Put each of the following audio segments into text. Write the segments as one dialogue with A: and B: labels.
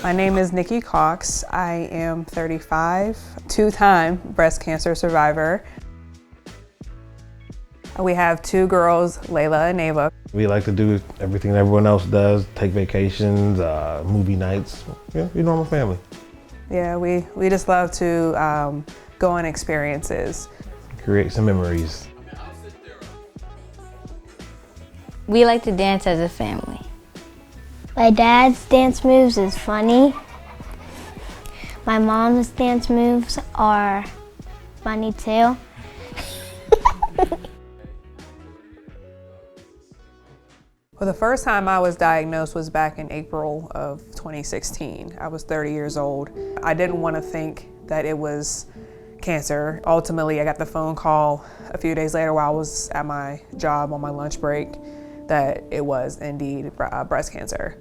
A: My name is Nikki Cox. I am 35, two-time breast cancer survivor. We have two girls, Layla and Ava.
B: We like to do everything everyone else does, take vacations, movie nights, yeah, we're a normal family.
A: Yeah, we just love to go on experiences.
B: Create some memories.
C: We like to dance as a family.
D: My dad's dance moves is funny. My mom's dance moves are funny too.
A: Well, the first time I was diagnosed was back in April of 2016. I was 30 years old. I didn't want to think that it was cancer. Ultimately, I got the phone call a few days later while I was at my job on my lunch break that it was indeed breast cancer.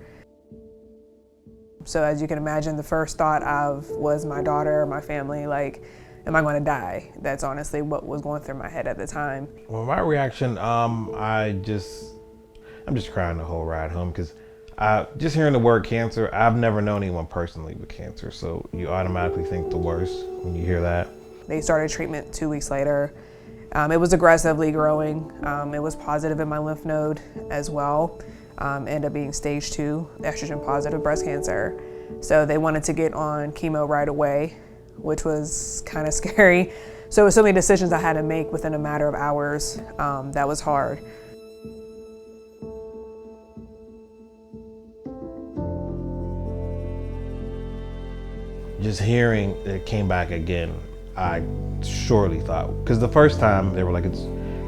A: So as you can imagine, the first thought of was my daughter, my family, like, am I going to die? That's honestly what was going through my head at the time.
B: Well, my reaction, I'm just crying the whole ride home because just hearing the word cancer, I've never known anyone personally with cancer, so you automatically think the worst when you hear that.
A: They started treatment 2 weeks later. It was aggressively growing. It was positive in my lymph node as well. Ended up being stage 2 estrogen positive breast cancer. So they wanted to get on chemo right away, which was kind of scary. So it was so many decisions I had to make within a matter of hours. That was hard.
B: Just hearing it came back again, I surely thought, because the first time they were like, it's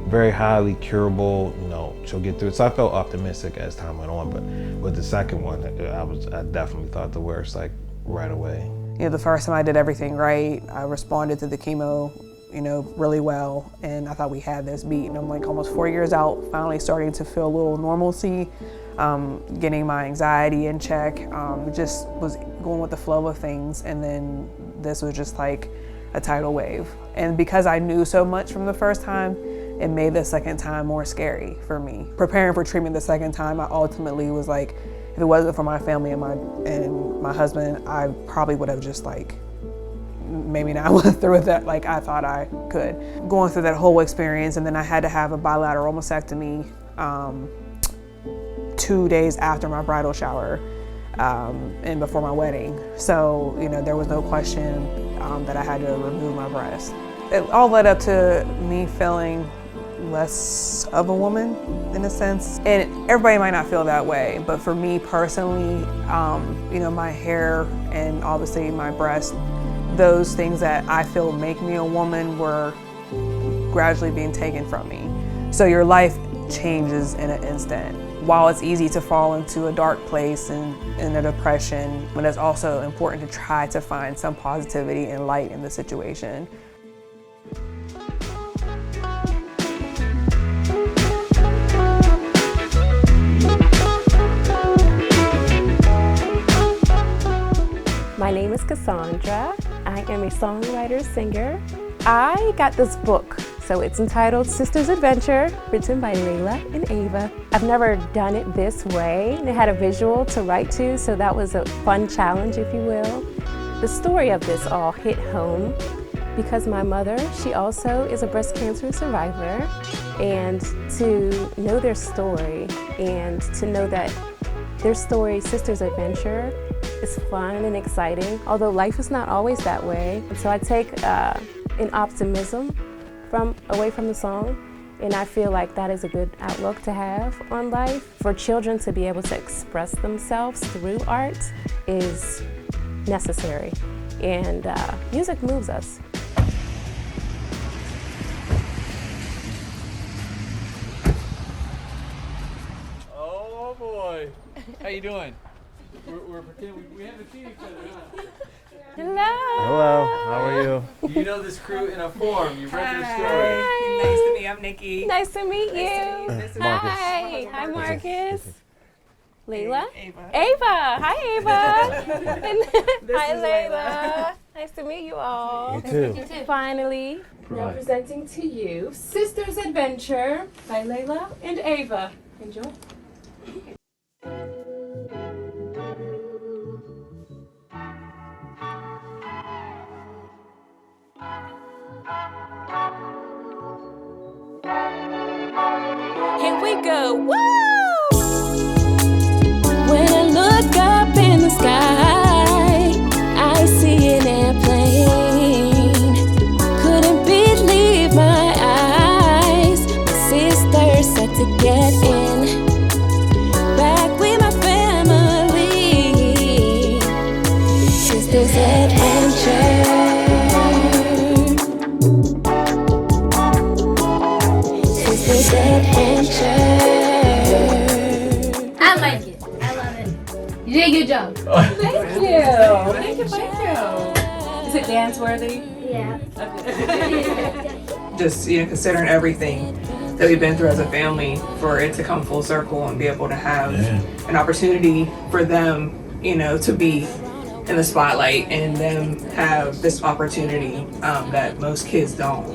B: very highly curable, you know, she'll get through it. So I felt optimistic as time went on, but with the second one, I definitely thought the worst, like right away.
A: You know, the first time I did everything right. I responded to the chemo, you know, really well, and I thought we had this beat. And I'm like almost 4 years out, finally starting to feel a little normalcy, getting my anxiety in check, just was going with the flow of things. And then this was just like a tidal wave. And because I knew so much from the first time, it made the second time more scary for me. Preparing for treatment the second time, I ultimately was like, if it wasn't for my family and my husband, I probably would have just like, maybe not went through with that like I thought I could. Going through that whole experience, and then I had to have a bilateral mastectomy 2 days after my bridal shower and before my wedding. So, you know, there was no question that I had to remove my breast. It all led up to me feeling less of a woman in a sense. And everybody might not feel that way, but for me personally, you know, my hair and obviously my breast, those things that I feel make me a woman were gradually being taken from me. So your life changes in an instant. While it's easy to fall into a dark place and in a depression, but it's also important to try to find some positivity and light in the situation.
E: My name is Cassandra. I am a songwriter, singer. I got this book, so it's entitled Sister's Adventure, written by Layla and Ava. I've never done it this way, and it had a visual to write to, so that was a fun challenge, if you will. The story of this all hit home because my mother, she also is a breast cancer survivor, and to know their story and to know that their story, Sister's Adventure, is fun and exciting, although life is not always that way. So I take an optimism away from the song, and I feel like that is a good outlook to have on life. For children to be able to express themselves through art is necessary, and music moves us.
F: Oh boy, how you doing? We're pretending we haven't seen each other, huh?
E: Hello.
B: Hello, how are you?
F: You know this crew in a form. You've read their story.
E: Hi.
A: Nice to meet you. I'm Nikki.
E: Nice to meet you.
B: Marcus.
E: Hi Marcus. Layla?
A: Ava.
E: Ava. Hi, Ava. And hi, Layla. Nice to meet you all.
B: You too.
E: Finally, representing to you Sister's Adventure by Layla and Ava. Enjoy. we go. Woo! When I look up in the sky, I see an airplane. Couldn't believe my eyes. My sister said to get in. Back with my family. Sisters Adventure. Sisters Adventure.
G: I like it. I love it. You did a good job.
A: Thank you. Thank you.
E: Is it dance worthy?
G: Yeah.
A: Just considering everything that we've been through as a family, for it to come full circle and be able to have an opportunity for them, to be in the spotlight and them have this opportunity that most kids don't.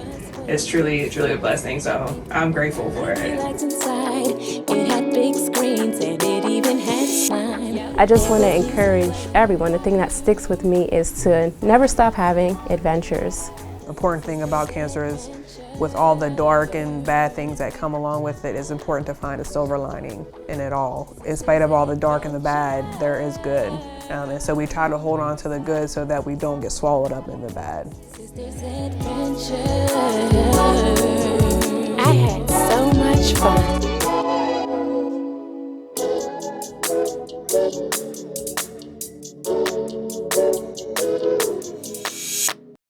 A: It's truly a blessing. So I'm grateful for it.
E: It had big screens and it even had slime. I just want to encourage everyone. The thing that sticks with me is to never stop having adventures.
A: The important thing about cancer is, with all the dark and bad things that come along with it, it's important to find a silver lining in it all. In spite of all the dark and the bad, there is good. And so we try to hold on to the good so that we don't get swallowed up in the bad.
E: I had so much fun.